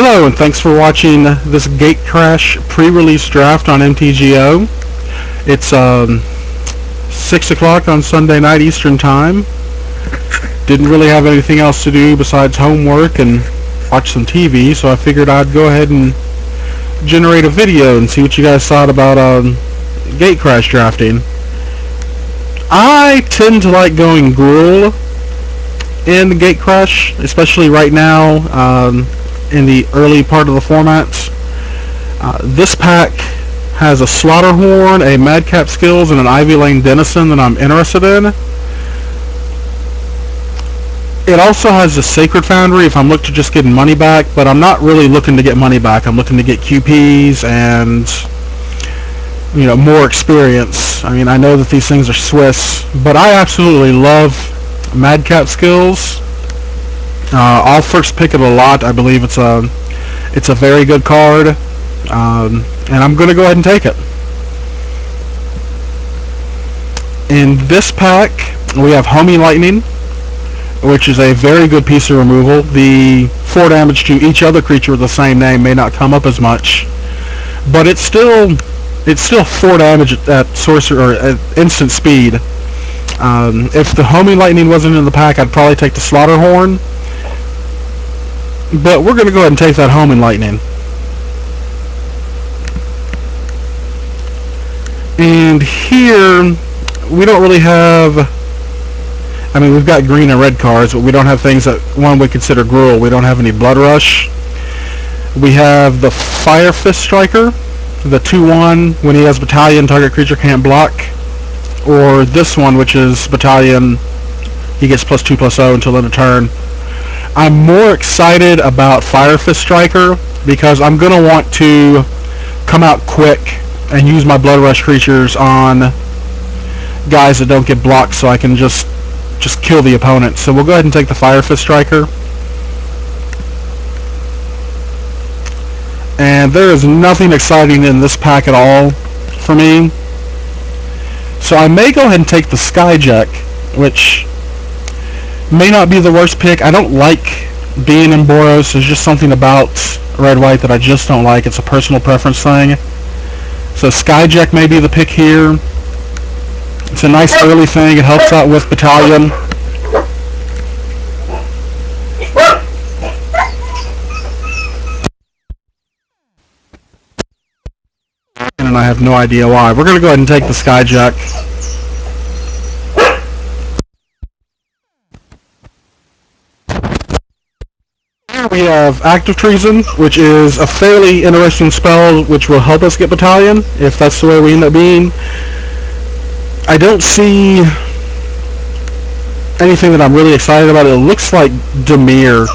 Hello, and thanks for watching this Gatecreash pre-release draft on MTGO. It's 6 o'clock on Sunday night Eastern Time. Didn't really have anything else to do besides homework and watch some TV, so I figured I'd go ahead and generate a video and see what you guys thought about Gatecreash drafting. I tend to like going Gruul in Gatecreash, especially right now. In the early part of the format. This pack has a Slaughterhorn, a Madcap Skills, and an Ivy Lane Denizen that I'm interested in. It also has a Sacred Foundry if I'm looking to just getting money back, but I'm not really looking to get money back. I'm looking to get QPs and, you know, more experience. I mean, I know that these things are Swiss, but I absolutely love Madcap Skills. I'll first pick it a lot. I believe it's a very good card, and I'm going to go ahead and take it. In this pack, we have Homing Lightning, which is a very good piece of removal. The 4 damage to each other creature with the same name may not come up as much, but it's still 4 damage at sorcerer or at instant speed. If the Homing Lightning wasn't in the pack, I'd probably take the Slaughterhorn. But we're going to go ahead and take that Homing Lightning. And here, we don't really have... I mean, we've got green and red cards, but we don't have things that one would consider Gruul. We don't have any Blood Rush. We have the Fire Fist Striker, the 2/1. When he has Battalion, target creature can't block. Or this one, which is Battalion, he gets +2/+0 until end of turn. I'm more excited about Fire Fist Striker because I'm going to want to come out quick and use my Blood Rush creatures on guys that don't get blocked so I can just kill the opponent. So we'll go ahead and take the Fire Fist Striker. And there is nothing exciting in this pack at all for me. So I may go ahead and take the Skyjack, which may not be the worst pick. I don't like being in Boros. There's just something about red-white that I just don't like. It's a personal preference thing. So Skyjack may be the pick here. It's a nice early thing. It helps out with Battalion. And I have no idea why. We're going to go ahead and take the Skyjack. We have Active Treason, which is a fairly interesting spell which will help us get Battalion, if that's the way we end up being. I don't see anything that I'm really excited about. It looks like Dimir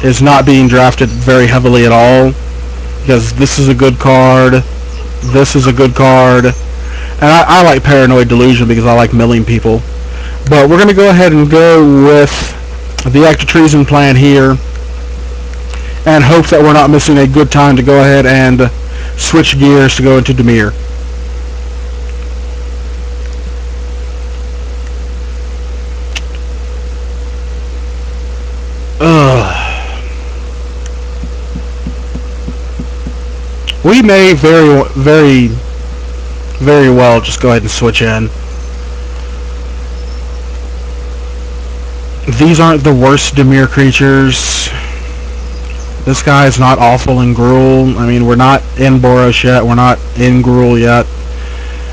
is not being drafted very heavily at all, because this is a good card, this is a good card, and I like Paranoid Delusion because I like milling people. But we're going to go ahead and go with the Active Treason plan here, and hope that we're not missing a good time to go ahead and switch gears to go into Dimir. We may very well just go ahead and switch in. These aren't the worst Dimir creatures. This guy is not awful in Gruul. I mean, we're not in Boros yet. We're not in Gruul yet.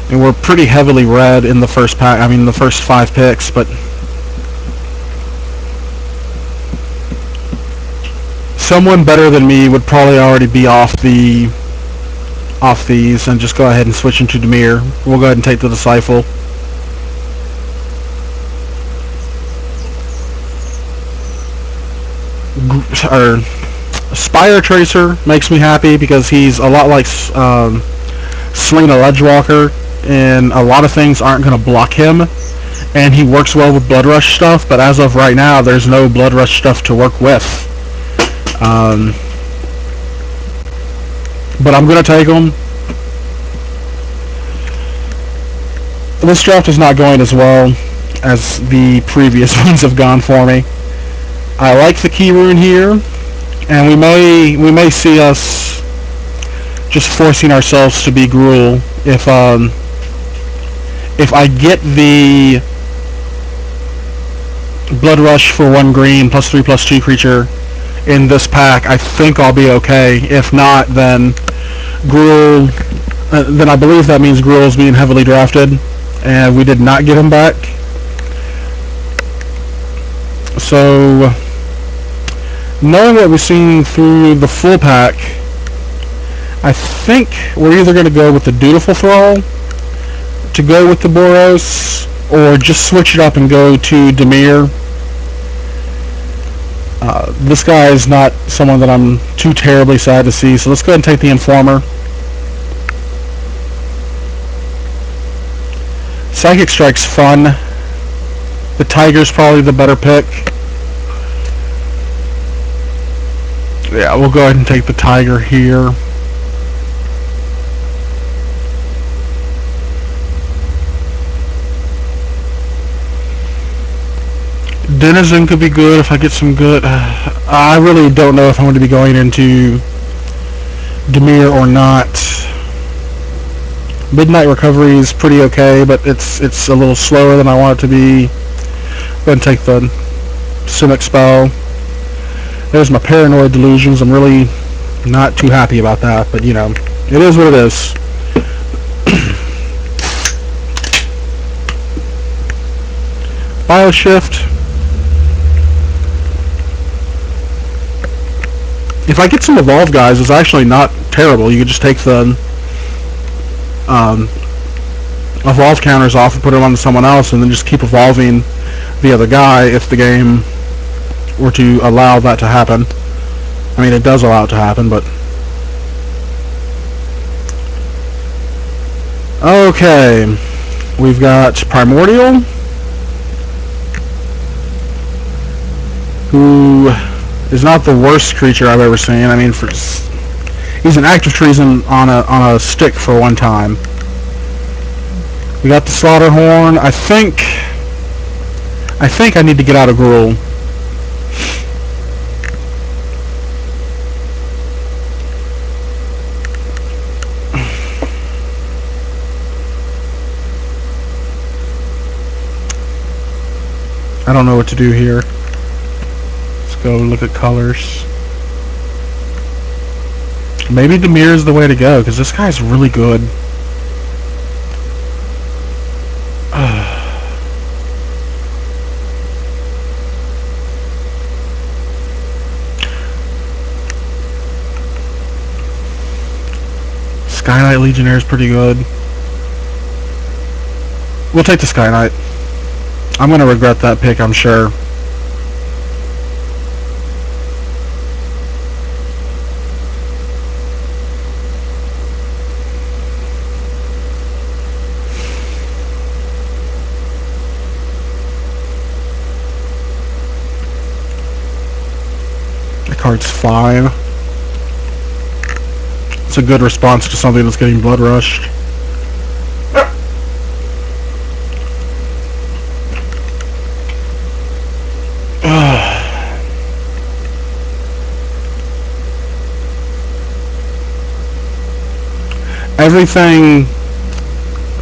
And we're pretty heavily red in the first pack. I mean, the first 5 picks, but someone better than me would probably already be off these and just go ahead and switch into Dimir. We'll go ahead and take the Disciple. Spire Tracer makes me happy because he's a lot like Selena Ledgewalker, and a lot of things aren't going to block him, and he works well with Blood Rush stuff, but as of right now there's no Blood Rush stuff to work with. But I'm going to take him. This draft is not going as well as the previous ones have gone for me. I like the Key Rune here. And we may see us just forcing ourselves to be Gruul if I get the Blood Rush for 1 green +3/+2 creature in this pack. I think I'll be okay. If not, then Gruul. Then I believe that means Gruul is being heavily drafted, and we did not get him back. So, knowing what we've seen through the full pack, I think we're either going to go with the Dutiful Thrall to go with the Boros, or just switch it up and go to Dimir. This guy is not someone that I'm too terribly sad to see, so let's go ahead and take the Informer. Psychic Strike's fun. The Tiger's probably the better pick. Yeah, we'll go ahead and take the Tiger here. Denizen could be good if I get some good. I really don't know if I'm going to be going into Dimir or not. Midnight Recovery is pretty okay, but it's a little slower than I want it to be. Go ahead and take the Simic Spell. There's my Paranoid Delusions. I'm really not too happy about that, but you know, it is what it is. Bioshift. If I get some Evolve guys, it's actually not terrible. You could just take the Evolve counters off and put them on someone else, and then just keep evolving the other guy if the game were to allow that to happen. I mean, it does allow it to happen, but... Okay. We've got Primordial, who is not the worst creature I've ever seen. I mean, he's an act of treason on a stick for one time. We got the Slaughterhorn. I think I need to get out of Gruul. I don't know what to do here. Let's go look at colors. Maybe Dimir is the way to go, because this guy's really good. Sky Knight Legionnaire is pretty good. We'll take the Sky Knight. I'm going to regret that pick, I'm sure. The card's fine. It's a good response to something that's getting blood rushed. Everything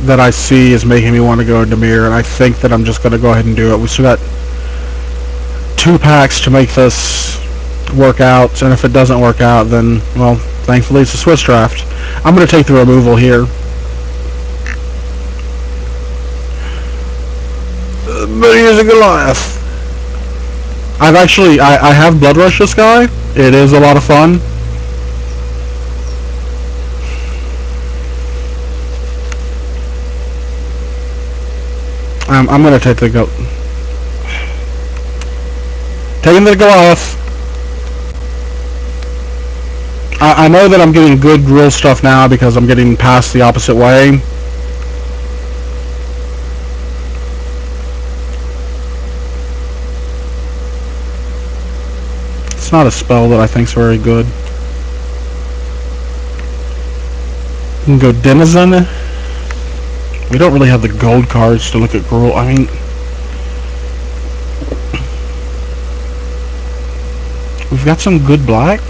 that I see is making me want to go to Dimir, and I think that I'm just going to go ahead and do it. We still got 2 packs to make this work out, and if it doesn't work out, then, well, thankfully it's a Swiss draft. I'm going to take the removal here. But here's a Goliath. I have Blood Rush this guy. It is a lot of fun. I'm going to take the taking the Goliath. I know that I'm getting good Gruul stuff now because I'm getting past the opposite way. It's not a spell that I think is very good. You can go Denizen. We don't really have the gold cards to look at Gruul. I mean, We've got some good black.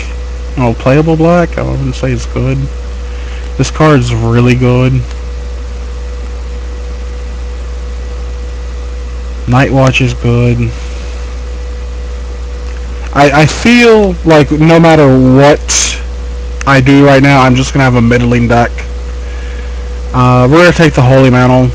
Oh, playable black. I wouldn't say it's good. This card's really good. Night Watch is good. I feel like no matter what I do right now, I'm just going to have a middling deck. We're going to take the Holy Mantle.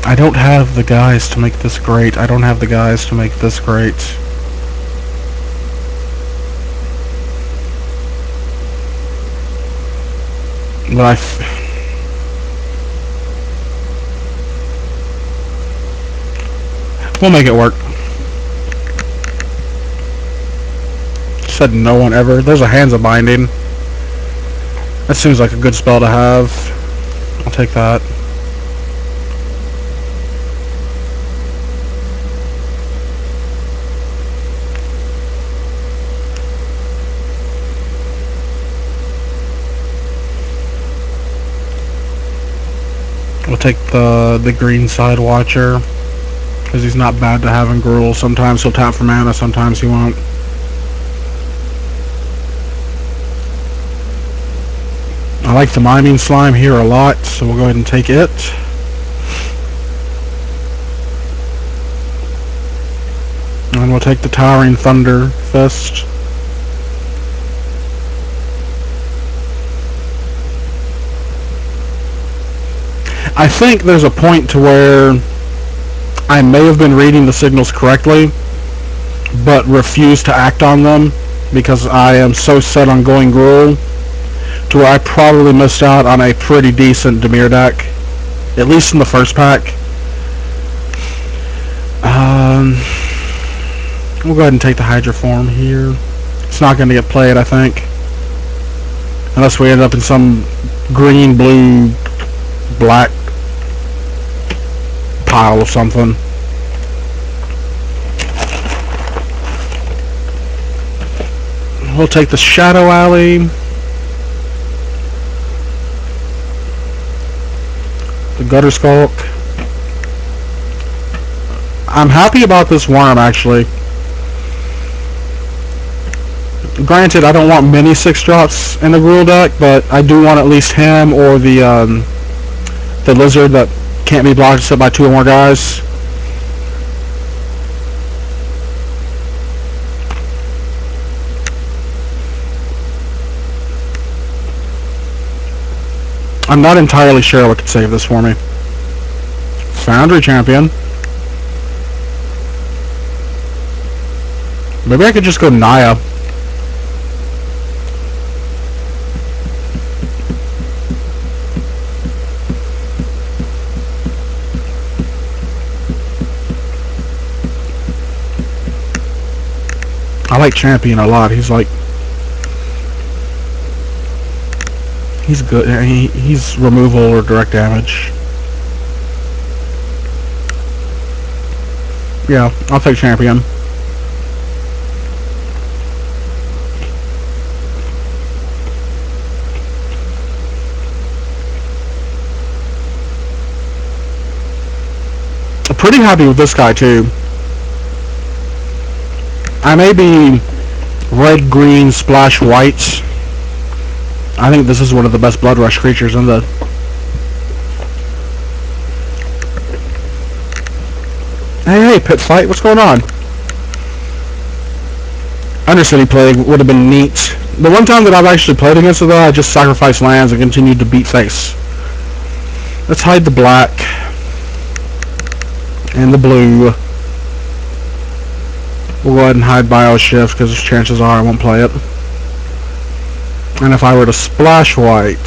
I don't have the guys to make this great. I don't have the guys to make this great. But we'll make it work. Said no one ever. There's a Hands of Binding. That seems like a good spell to have. I'll take that. We'll take the green side watcher, because he's not bad to have in Gruul. Sometimes he'll tap for mana, sometimes he won't. I like the Miming Slime here a lot, so we'll go ahead and take it. And we'll take the Towering Thunder Fist. I think there's a point to where I may have been reading the signals correctly, but refuse to act on them because I am so set on going Gruul, to where I probably missed out on a pretty decent Dimir deck, at least in the first pack. We'll go ahead and take the Hydra form here. It's not going to get played, I think, unless we end up in some green, blue, black pile or something. We'll take the Shadow Alley, the Gutter Skulk. I'm happy about this worm, actually. Granted, I don't want many 6-drops in the Gruul deck, but I do want at least him or the lizard that can't be blocked except by 2 or more guys. I'm not entirely sure what could save this for me. Foundry Champion. Maybe I could just go Naya. I like Champion a lot. He's like, he's good. He's removal or direct damage. Yeah, I'll take Champion. I'm pretty happy with this guy too. I may be red, green, splash, white. I think this is one of the best Blood Rush creatures in the... Hey, Pit Fight, what's going on? Undercity Plague would have been neat. The one time that I've actually played against it, though, I just sacrificed lands and continued to beat face. Let's hide the black. And the blue. We'll go ahead and hide Bioshift, because chances are I won't play it. And if I were to splash white,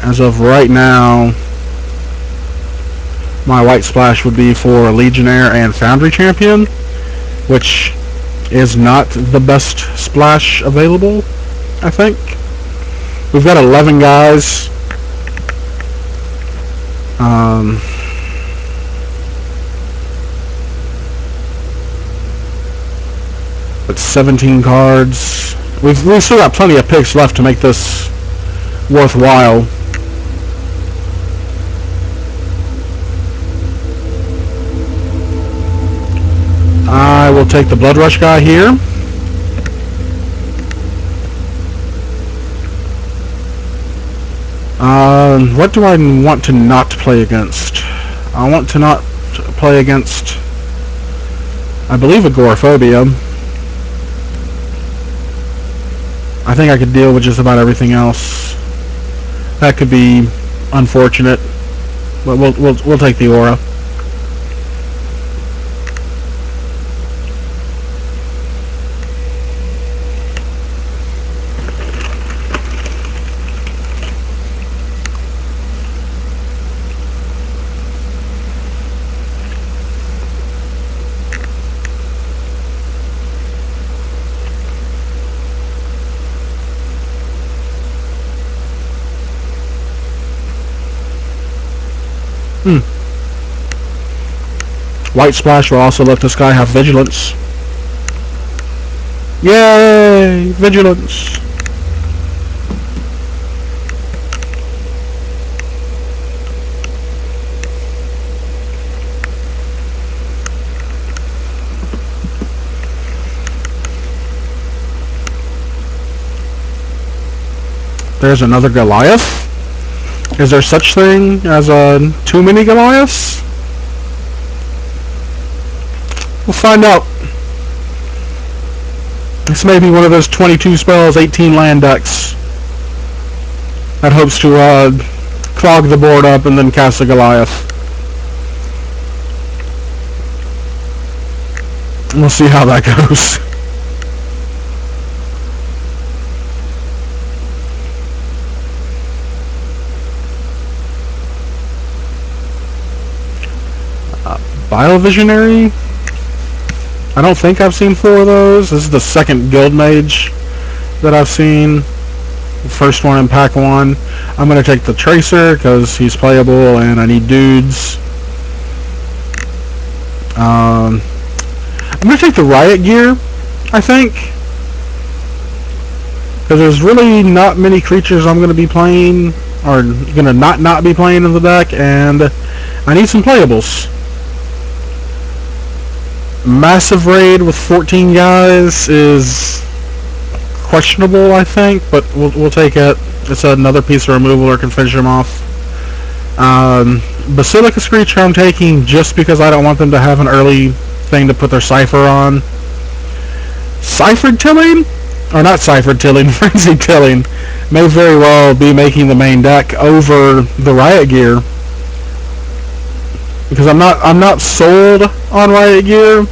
as of right now, my white splash would be for Legionnaire and Foundry Champion, which is not the best splash available, I think. We've got 11 guys. Um, but 17 cards. We've still got plenty of picks left to make this worthwhile. I will take the Blood Rush guy here. What do I want to not play against? I want to not play against, I believe, Agoraphobia. I think I could deal with just about everything else. That could be unfortunate, but we'll take the Aura. White Splash will also let this guy have Vigilance. Yay! Vigilance! There's another Goliath? Is there such thing as too many Goliaths? We'll find out. This may be one of those 22 spells, 18 land decks that hopes to clog the board up and then cast a Goliath. We'll see how that goes. Biovisionary? I don't think I've seen 4 of those. This is the second Guild Mage that I've seen. The first one in pack 1. I'm going to take the Tracer because he's playable and I need dudes. I'm going to take the Riot Gear, I think. Because there's really not many creatures I'm going to be playing, or going to not be playing in the deck, and I need some playables. Massive Raid with 14 guys is questionable, I think, but we'll take it. It's another piece of removal or can finish them off. Basilica Screecher I'm taking just because I don't want them to have an early thing to put their Cipher on. Ciphered Tilling? Or not Ciphered Tilling, Frenzied Tilling may very well be making the main deck over the Riot Gear. Because I'm not sold on Riot Gear,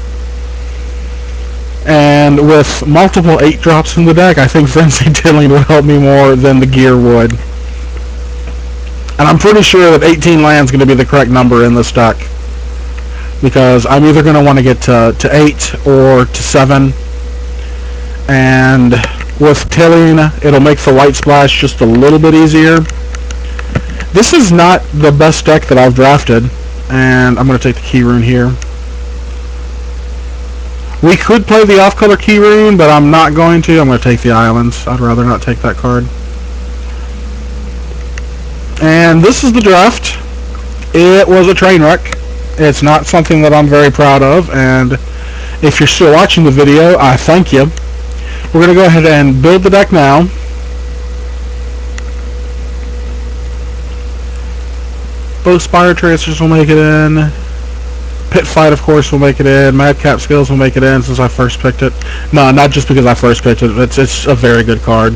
and with multiple 8-drops in the deck, I think Frenzied Tilling would help me more than the Gear would. And I'm pretty sure that 18 land's going to be the correct number in this deck, because I'm either going to want to get to 8 or to 7, and with Tilling, it'll make the White Splash just a little bit easier. This is not the best deck that I've drafted. And I'm going to take the Key Rune here. We could play the off-color Key Rune, but I'm not going to. I'm going to take the Islands. I'd rather not take that card. And this is the draft. It was a train wreck. It's not something that I'm very proud of, and if you're still watching the video, I thank you. We're going to go ahead and build the deck now. Both Spire Tracers will make it in. Pit Fight, of course, will make it in. Madcap Skills will make it in since I first picked it. No, not just because I first picked it. It's a very good card.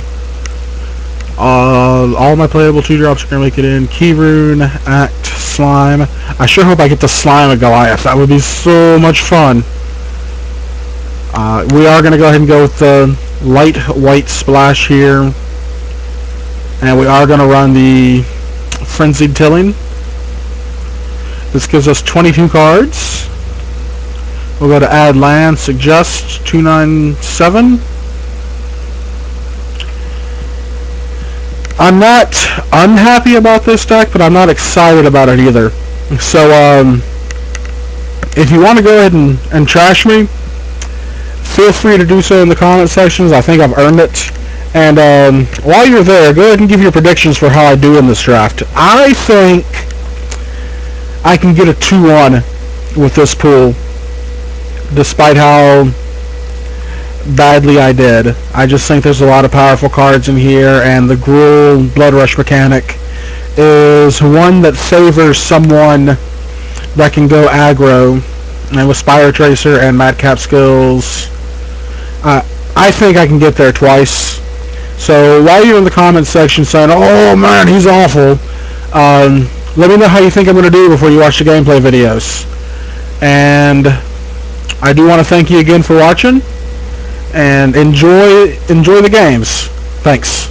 All my playable 2-drops are going to make it in. Key Rune, Act, Slime. I sure hope I get to Slime a Goliath. That would be so much fun. We are going to go ahead and go with the light White Splash here. And we are going to run the Frenzied Tilling. This gives us 22 cards. We'll go to Add Land, Suggest, 297. I'm not unhappy about this deck, but I'm not excited about it either. So, if you want to go ahead and trash me, feel free to do so in the comment sections. I think I've earned it. And while you're there, go ahead and give your predictions for how I do in this draft. I think I can get a 2-1 with this pool, despite how badly I did. I just think there's a lot of powerful cards in here, and the Gruul Blood Rush mechanic is one that favors someone that can go aggro, and with Spire Tracer and Madcap skills, I think I can get there twice. So while you're in the comments section saying, "Oh man, he's awful," let me know how you think I'm going to do before you watch the gameplay videos. And I do want to thank you again for watching, and enjoy the games. Thanks.